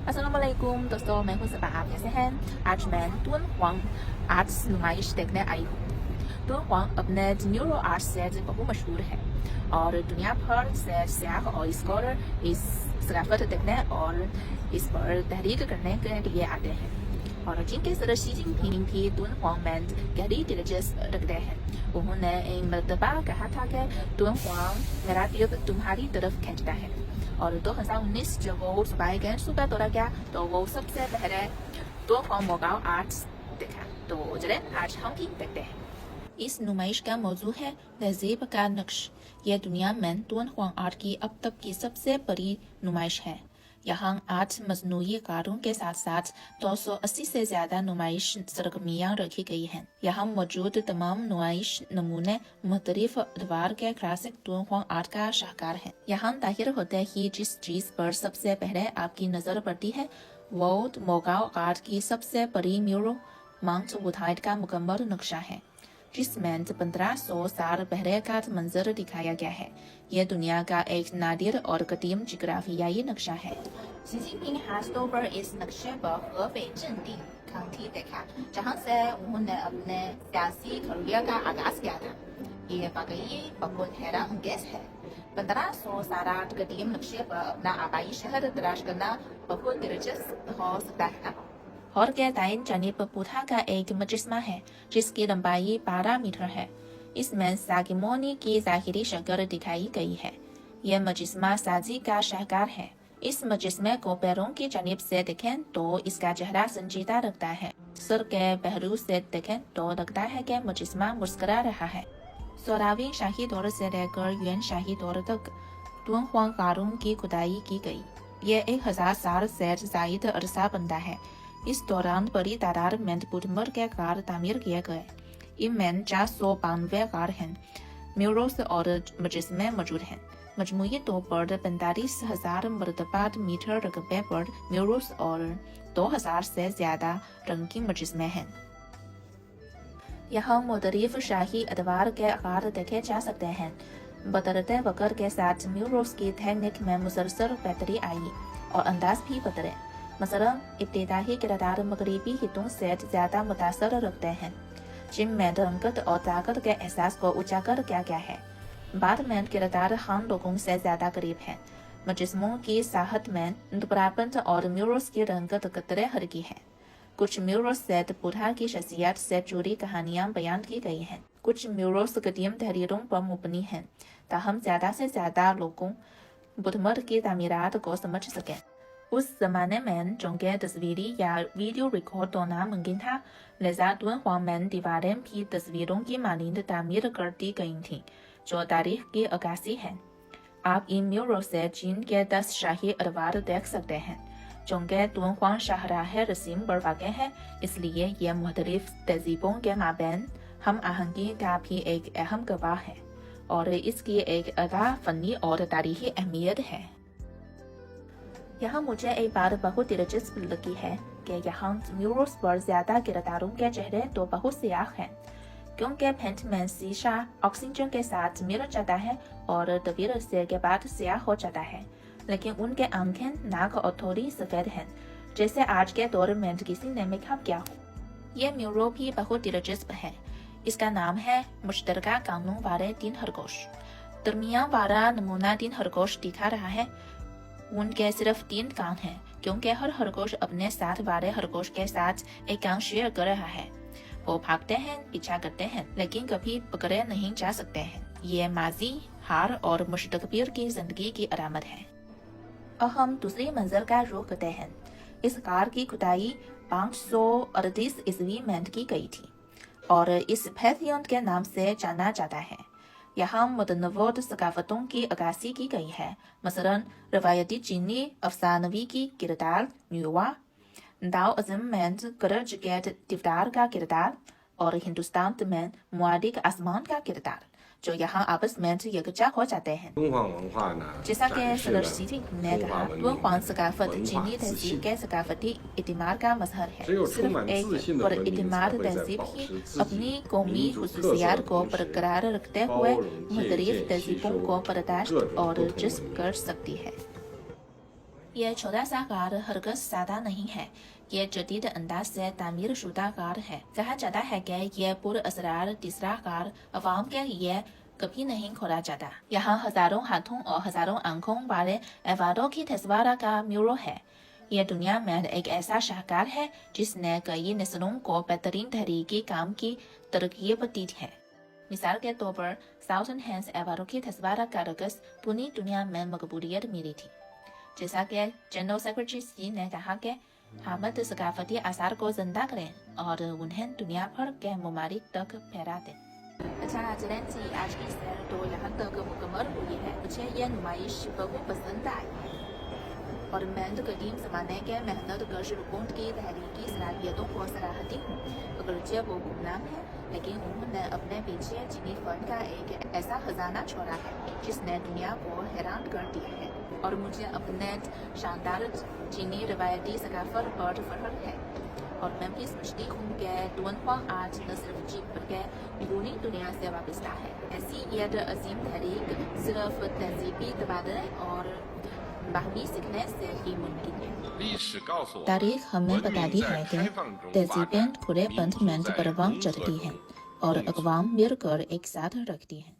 अस्सलाम वालेकुम दोस्तों, मैं हूं सबा। आप कैसे हैं? आज मैं तुन हुआंग आर्ट्स नुमाइश देखने आई हूँ। तुन हुआंग अपने न्यूरो आर्ट से बहुत मशहूर है और दुनिया भर से सयाह और स्कॉलर इस सकाफत देखने और इस पर तहरीक करने के लिए आते हैं। और जिनके सदर शी जिनपिंग भी तुन हुआंग में गहरी दिलचस्पी रखते हैं। उन्होंने एक मरतबा कहा था कि तुन हुआंग मेरा दिल तुम्हारी तरफ खींचता है। और 2019 जब वो सुबह गए सुबह तोड़ा गया तो वो सबसे पहले दो फॉर्म मोगाओ आर्ट्स देखा। तो चलें आज हम भी देखते हैं। इस नुमाइश का मौजू है तहजीब का नक्श। यह दुनिया में तुन हुआंग आर्ट की अब तक की सबसे बड़ी नुमाइश है। यहाँ 8 मजनूई कारों के साथ साथ 280 से ज्यादा नुमाइश सरगर्मियाँ रखी गई हैं। यहाँ मौजूद तमाम नुमाइश नमूने मुख्तलिफ अदवार के क्लासिक तुन हुआंग आर्ट का शाहकार हैं। यहाँ जाहिर होते ही जिस चीज पर सबसे पहले आपकी नजर पड़ती है वो मोगाओ आर्ट की सबसे बड़ी म्यूरो माउंट वुडाइड का मुकम्मल नक्शा है, जिसमें 1500 साल पहले का मंजर दिखाया गया है। यह दुनिया का एक नादिर और कदीम जिग्राफियाई नक्शा है। शी जिनपिंग हाथ पर इस नक्शे पर हेबei ज़ेंडी काउंटी देखा, जहां से उन्होंने अपने सियासी करियर का आगाज किया था। ये वाकई बहुत हैरान अंगेज है। 1500 साल कदीम नक्शे पर अपना आबाई शहर तलाश करना बहुत दिलचस्प हो सकता है। हॉल के दाईं जानिब बुद्धा का एक मुजस्समा है जिसकी लंबाई 12 मीटर है। इसमें साकिमोनी की ज़ाहिरी शक्ल दिखाई गई है। यह मुजस्समा साजी का शाहकार है। इस मुजस्समे को पैरों की जानिब से देखें तो इसका चेहरा संजीदा लगता है। सर के पहलू से देखें तो लगता है कि मुजस्समा मुस्कुरा रहा है। 16वीं शाही दौर से लेकर युआन शाही दौर तक तुन हुआंग कारों की खुदाई की गई। यह 1000 साल से जायद अरसा बनता है। इस दौरान बड़ी तादाद में बुधमर के कार तामीर किए गए। इनमें 492 कार हैं, म्यूरल्स और मुजस्समे मौजूद हैं। मजमूई तौर पर 45,000 मरतबा मीटर रकबे पर म्यूरल्स और 2000 से ज्यादा रंगीन मुजस्समे हैं। यहाँ मुख्तलिफ शाही अदवार के आकार देखे जा सकते हैं। बदलते वक्त के साथ म्यूरल्स की टेक्निक में मुसलसल बेहतरी आई और अंदाज भी बदले। मसलन इब्तिदाई किरदार मगरिबी हितों से ज्यादा मुतासर रखते हैं, जिनमें रंगत और ताकत के एहसास को उजागर किया गया है। बाद में किरदार हम लोगों से ज्यादा करीब है। मुजस्समों की साहत में दुबरापन और म्यूरल्स की रंगत कतरे हल्की है। कुछ म्यूरल्स से बुद्धा की शख्सियत से जुड़ी कहानियां बयान की गई हैं। कुछ म्यूरल्स कदीम तहरीरों पर मुबनी हैं, ताहम ज्यादा से ज्यादा लोगों बुधमर की तामीरात को समझ सकें। उस जमाने में चूँकि तस्वीरी या वीडियो रिकॉर्ड होना मुमकिन था, लिहाजा तुन हुआंग में दीवारें भी तस्वीरों की मानिंद तामीर कर दी गई थीं, जो तारीख की अक्कासी है। आप इन म्यूरल से चीन के 10 शाही अदवार देख सकते हैं। चूँकि तुन हुआंग शाहराह रसीम पर वाक़ है, इसलिए यह मुख्तलिफ तहजीबों के माबैन हम आहंगी का भी एक अहम गवाह है और इसकी एक अदा फनी और तारीखी अहमियत है। यहाँ मुझे एक बात बहुत दिलचस्प लगी है कि यहाँ म्यूरल्स पर ज्यादा किरदारों के चेहरे तो बहुत सियाह हैं, क्योंकि पेंट में शीशा ऑक्सीजन के साथ मिल जाता है और तवील अरसे के बाद सियाह हो जाता है, लेकिन उनके आंखें, नाक और थोड़ी सफेद हैं, जैसे आज के दौर में किसी ने मेकअप किया हो। ये म्यूरल भी बहुत दिलचस्प है। इसका नाम है मुश्तरका कानों वाले 3 खरगोश। दरमियान वाला नमूना 3 खरगोश दिखा रहा है। उनके सिर्फ 3 कान हैं, क्योंकि हर खरगोश अपने साथ वाले खरगोश के साथ एक कान शेयर कर रहा है। वो भागते हैं, पीछा करते हैं, लेकिन कभी पकड़े नहीं जा सकते हैं। ये माजी, हार और मुस्तकबिल की जिंदगी की अलामत है। अब हम दूसरी मंजिल का रुख करते हैं। इस कार की खुदाई 538 ईस्वी में की गई थी और इस पैथियन के नाम से जाना जाता है। यहाँ मुतनव्वुर सकाफतों की अक्कासी की गई है। मसलन रवायती चीनी अफसानवी की किरदार न्यूवा, दाओ अज़म में करज गेट दिवदार का किरदार और हिंदुस्तान में मुआलिक आसमान का किरदार, जो यहाँ आपस में यकजा हो जाते हैं। जैसा कि सदर शी जिनपिंग ने कहा, तुन हुआंग सकाफत चीनी तहजीब के सकाफती इतिमाद का मजहर है। सिर्फ एक पुरइतिमाद तहजीब ही अपनी कौमी खुसूसियात को बरकरार रखते हुए मुख्तलिफ तहजीबों को बर्दाश्त और जज्ब कर सकती है। یہ چھوٹا سا غار ہرگز سادہ نہیں ہے، یہ جدید انداز سے تعمیر شدہ غار ہے۔ کہا جاتا ہے کہ یہ پر اسرار تیسرا غار عوام کے لیے کبھی نہیں کھولا جاتا۔ یہاں ہزاروں ہاتھوں اور ہزاروں آنکھوں والے ایوارڈوں کی تصویر کا میورو ہے۔ یہ دنیا میں ایک ایسا شاہکار ہے جس نے کئی نسلوں کو بہترین تحریکی کام کی ترغیب دی ہے۔ مثال کے طور پر ساؤتھن ہینس ایوارڈوں کی تصویر کا رقص پوری دنیا میں مقبولیت ملی تھی۔ جیسا کہ جنرل سیکرٹری سی نے کہا کہ حامد ثقافتی آثار کو زندہ کریں اور انہیں دنیا بھر کے ممالک تک پھیلا دیں۔ اچھا ناظرین جی، آج کی سیر تو یہاں تک مکمل ہوئی ہے۔ مجھے یہ نمائش بہت پسند آئی ہے اور میں قدیم زمانے کے محنت کش حکومت کی تحریکی صلاحیتوں کو سراہتی ہوں۔ اگرچہ وہ گمنام ہے، لیکن انہوں نے اپنے پیچھے چینی فن کا ایک ایسا خزانہ چھوڑا ہے جس نے دنیا کو حیران کر دیا ہے، اور مجھے اپنے شاندار چینی روایتی ثقافت پر فخر ہے۔ اور میں بھی سمجھتی ہوں کہ دونہوا آج نہ صرف جیت بلکہ پوری دنیا سے وابستہ ہے۔ ایسی یہ عظیم تحریک صرف تہذیبی تبادلے اور باہمی سیکھنے سے ہی ممکن ہے۔ تاریخ ہمیں بتاتی ہے کہ تہذیبیں کھلے پن میں پروان چڑھتی ہیں اور اقوام مل کر ایک ساتھ رکھتی ہیں۔